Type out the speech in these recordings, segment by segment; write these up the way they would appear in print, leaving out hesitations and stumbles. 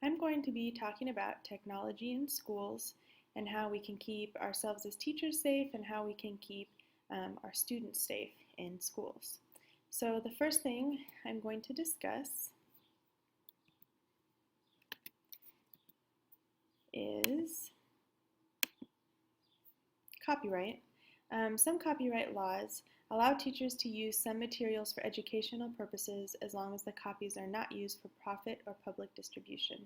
I'm going to be talking about technology in schools and how we can keep ourselves as teachers safe and how we can keep our students safe in schools. So the first thing I'm going to discuss is copyright. Some copyright laws allow teachers to use some materials for educational purposes as long as the copies are not used for profit or public distribution.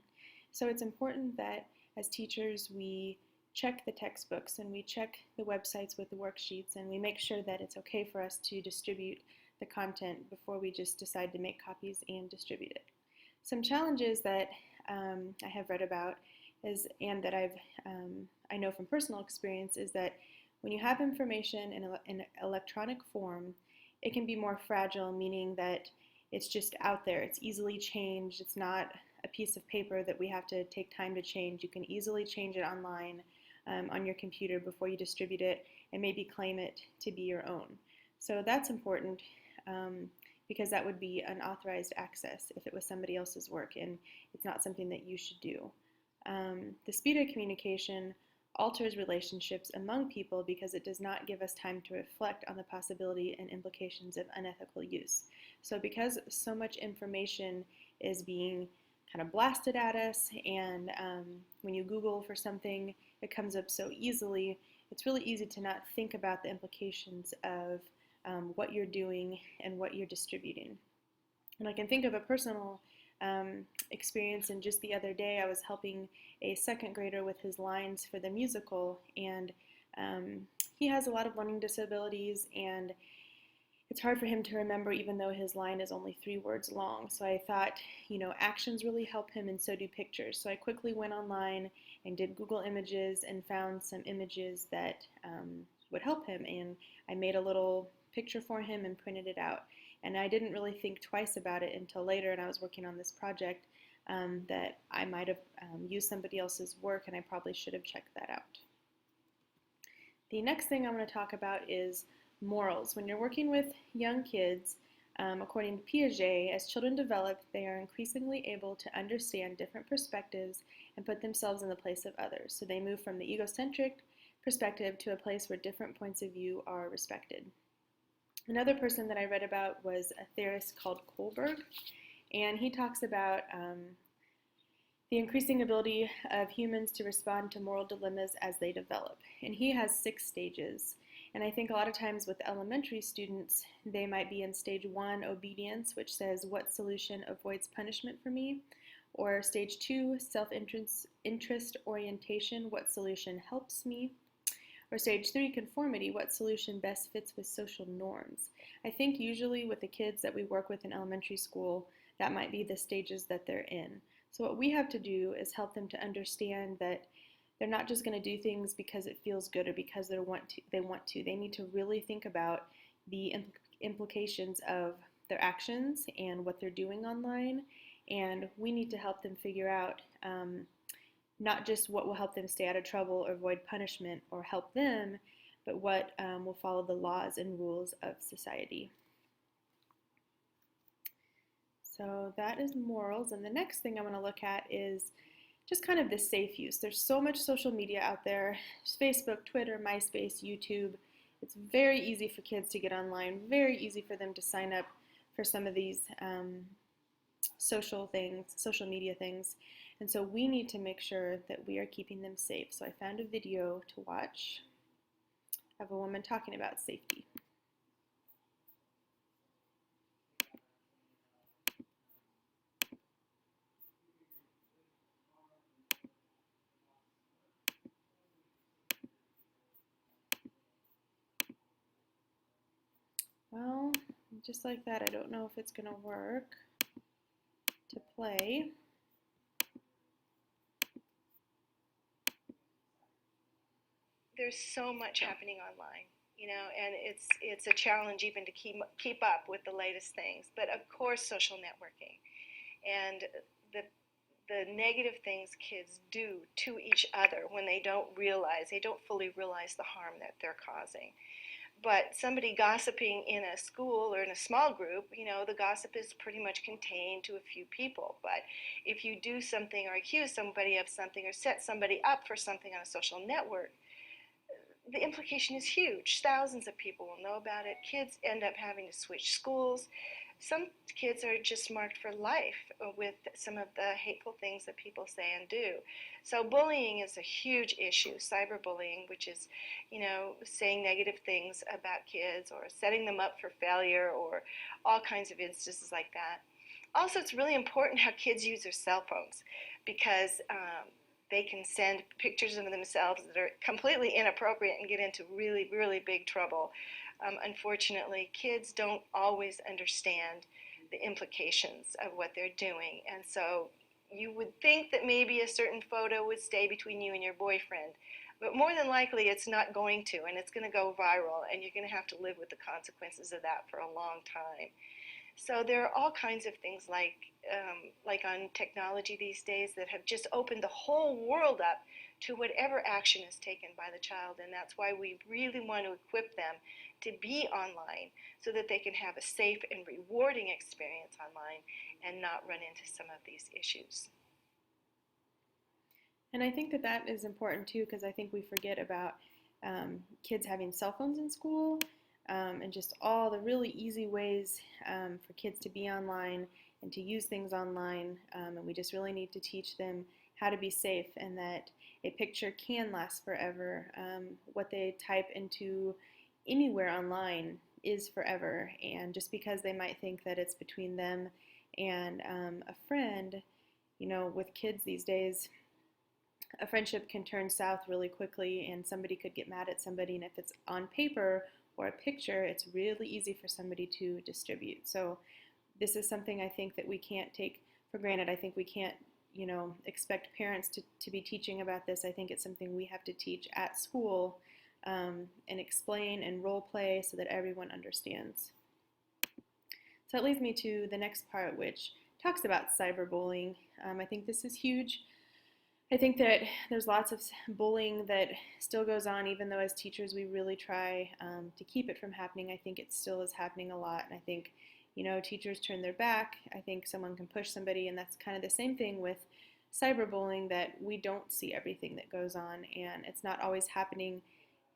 So it's important that as teachers we check the textbooks and we check the websites with the worksheets and we make sure that it's okay for us to distribute the content before we just decide to make copies and distribute it. Some challenges that I have read about and that I know from personal experience is that when you have information in electronic form, it can be more fragile, meaning that it's just out there. It's easily changed. It's not a piece of paper that we have to take time to change. You can easily change it online on your computer before you distribute it and maybe claim it to be your own. So that's important because that would be unauthorized access if it was somebody else's work and it's not something that you should do. The speed of communication alters relationships among people because it does not give us time to reflect on the possibility and implications of unethical use. So because so much information is being kind of blasted at us, and when you Google for something, it comes up so easily, it's really easy to not think about the implications of what you're doing and what you're distributing. And I can think of a personal experience, and just the other day I was helping a second grader with his lines for the musical, and he has a lot of learning disabilities and it's hard for him to remember even though his line is only 3 words long. So I thought, actions really help him and so do pictures. So I quickly went online and did Google Images and found some images that would help him, and I made a little picture for him and printed it out. And I didn't really think twice about it until later, and I was working on this project that I might have used somebody else's work, and I probably should have checked that out. The next thing I'm going to talk about is morals. When you're working with young kids, according to Piaget, as children develop, they are increasingly able to understand different perspectives and put themselves in the place of others. So they move from the egocentric perspective to a place where different points of view are respected. Another person that I read about was a theorist called Kohlberg, and he talks about the increasing ability of humans to respond to moral dilemmas as they develop. And he has 6 stages. And I think a lot of times with elementary students, they might be in stage 1, obedience, which says, what solution avoids punishment for me? Or stage 2, self-interest orientation, what solution helps me? Or stage 3, conformity, what solution best fits with social norms? I think usually with the kids that we work with in elementary school, that might be the stages that they're in. So what we have to do is help them to understand that they're not just going to do things because it feels good or because they want to. They need to really think about the implications of their actions and what they're doing online, and we need to help them figure out not just what will help them stay out of trouble or avoid punishment or help them, but what will follow the laws and rules of society. So that is morals, and the next thing I'm going to look at is just kind of the safe use. There's so much social media out there. There's Facebook, Twitter, MySpace, YouTube. It's very easy for kids to get online, very easy for them to sign up for some of these social media things. And so we need to make sure that we are keeping them safe. So I found a video to watch of a woman talking about safety. Well, just like that, I don't know if it's going to work to play. There's so much happening online, and it's a challenge even to keep up with the latest things. But of course, social networking and the negative things kids do to each other when they don't fully realize the harm that they're causing. But somebody gossiping in a school or in a small group, the gossip is pretty much contained to a few people. But if you do something or accuse somebody of something or set somebody up for something on a social network, the implication is huge. Thousands of people will know about it. Kids end up having to switch schools. Some kids are just marked for life with some of the hateful things that people say and do. So bullying is a huge issue. Cyberbullying, which is, saying negative things about kids or setting them up for failure or all kinds of instances like that. Also, it's really important how kids use their cell phones because they can send pictures of themselves that are completely inappropriate and get into really, really big trouble. Unfortunately, kids don't always understand the implications of what they're doing. And so you would think that maybe a certain photo would stay between you and your boyfriend. But more than likely, it's not going to, and it's going to go viral, and you're going to have to live with the consequences of that for a long time. So there are all kinds of things like on technology these days that have just opened the whole world up to whatever action is taken by the child, and that's why we really want to equip them to be online so that they can have a safe and rewarding experience online and not run into some of these issues. And I think that that is important too, because I think we forget about kids having cell phones in school and just all the really easy ways for kids to be online and to use things online. And we just really need to teach them how to be safe and that a picture can last forever. What they type into anywhere online is forever. And just because they might think that it's between them and a friend, with kids these days, a friendship can turn south really quickly and somebody could get mad at somebody, and if it's on paper or a picture, it's really easy for somebody to distribute. So this is something I think that we can't take for granted. I think we can't, expect parents to be teaching about this. I think it's something we have to teach at school and explain and role play so that everyone understands. So that leads me to the next part, which talks about cyberbullying. I think this is huge. I think that there's lots of bullying that still goes on, even though as teachers we really try to keep it from happening. I think it still is happening a lot, and I think, teachers turn their back. I think someone can push somebody, and that's kind of the same thing with cyberbullying, that we don't see everything that goes on, and it's not always happening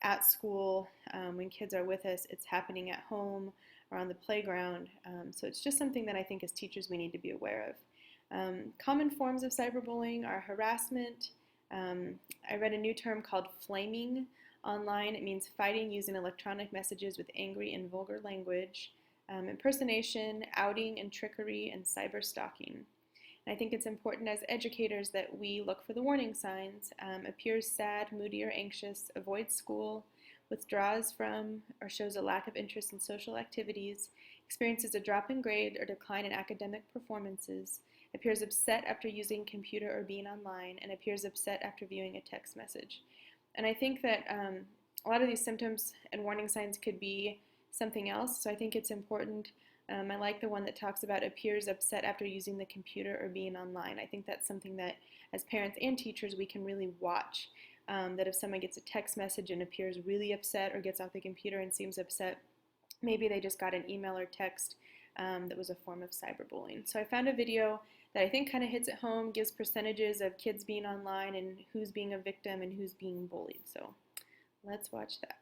at school when kids are with us. It's happening at home or on the playground. So it's just something that I think as teachers we need to be aware of. Common forms of cyberbullying are harassment. I read a new term called flaming online. It means fighting using electronic messages with angry and vulgar language. Impersonation, outing and trickery, and cyber stalking. And I think it's important as educators that we look for the warning signs. Appears sad, moody, or anxious, avoids school, withdraws from or shows a lack of interest in social activities, experiences a drop in grade or decline in academic performances, appears upset after using computer or being online, and appears upset after viewing a text message. And I think that a lot of these symptoms and warning signs could be something else, so I think it's important. I like the one that talks about appears upset after using the computer or being online. I think that's something that as parents and teachers we can really watch. That if someone gets a text message and appears really upset or gets off the computer and seems upset, maybe they just got an email or text that was a form of cyberbullying. So I found a video that I think kind of hits it home, gives percentages of kids being online and who's being a victim and who's being bullied. So let's watch that.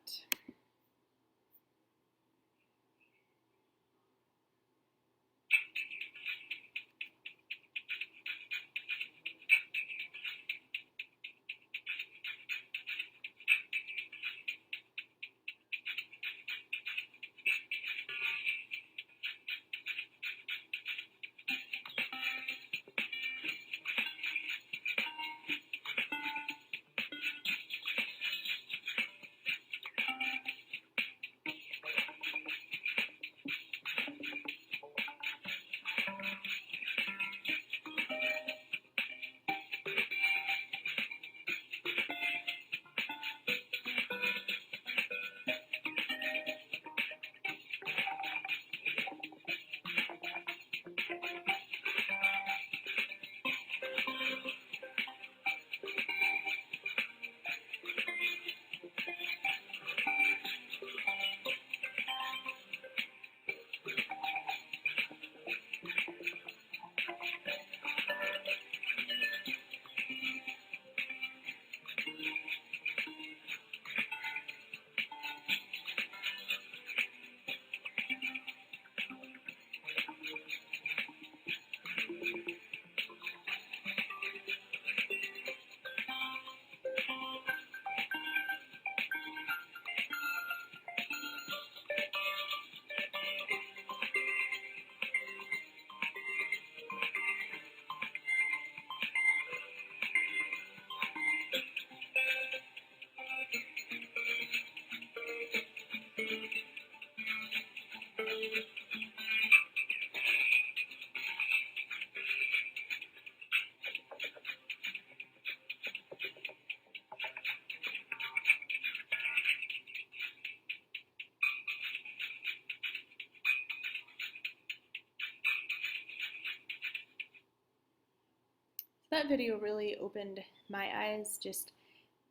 that video really opened my eyes. Just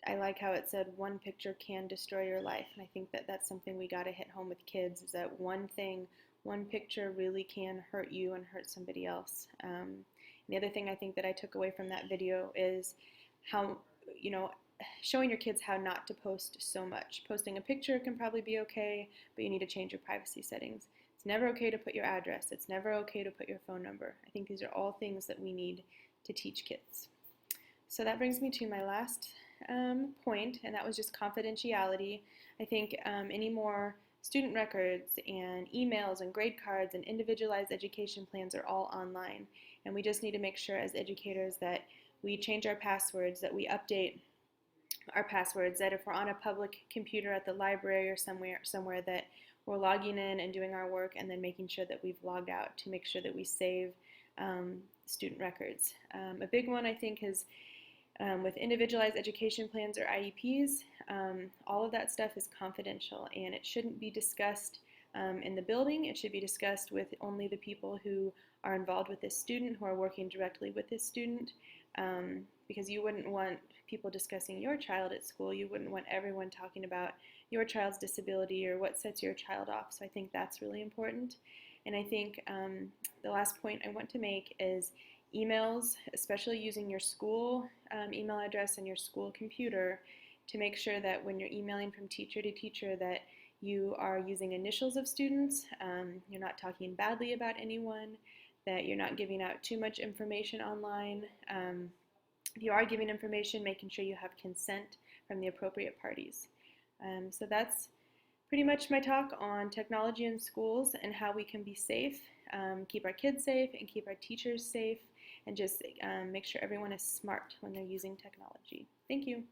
I like how it said one picture can destroy your life, and I think that that's something we got to hit home with kids, is that one thing, one picture really can hurt you and hurt somebody else. And the other thing I think that I took away from that video is how, you know, showing your kids how not to post so much. Posting a picture can probably be okay, but you need to change your privacy settings. It's never okay to put your address. It's never okay to put your phone number. I think these are all things that we need to teach kids. So that brings me to my last point, and that was just confidentiality. I think any more student records and emails and grade cards and individualized education plans are all online, and we just need to make sure as educators that we change our passwords, that we update our passwords, that if we're on a public computer at the library or somewhere that we're logging in and doing our work and then making sure that we've logged out to make sure that we save student records. A big one I think is with individualized education plans or IEPs, all of that stuff is confidential and it shouldn't be discussed in the building. It should be discussed with only the people who are involved with this student, who are working directly with this student, because you wouldn't want people discussing your child at school. You wouldn't want everyone talking about your child's disability or what sets your child off. So I think that's really important. And I think the last point I want to make is emails, especially using your school email address and your school computer, to make sure that when you're emailing from teacher to teacher that you are using initials of students, you're not talking badly about anyone, that you're not giving out too much information online. If you are giving information, making sure you have consent from the appropriate parties. So that's pretty much my talk on technology in schools and how we can be safe, keep our kids safe and keep our teachers safe, and just make sure everyone is smart when they're using technology. Thank you.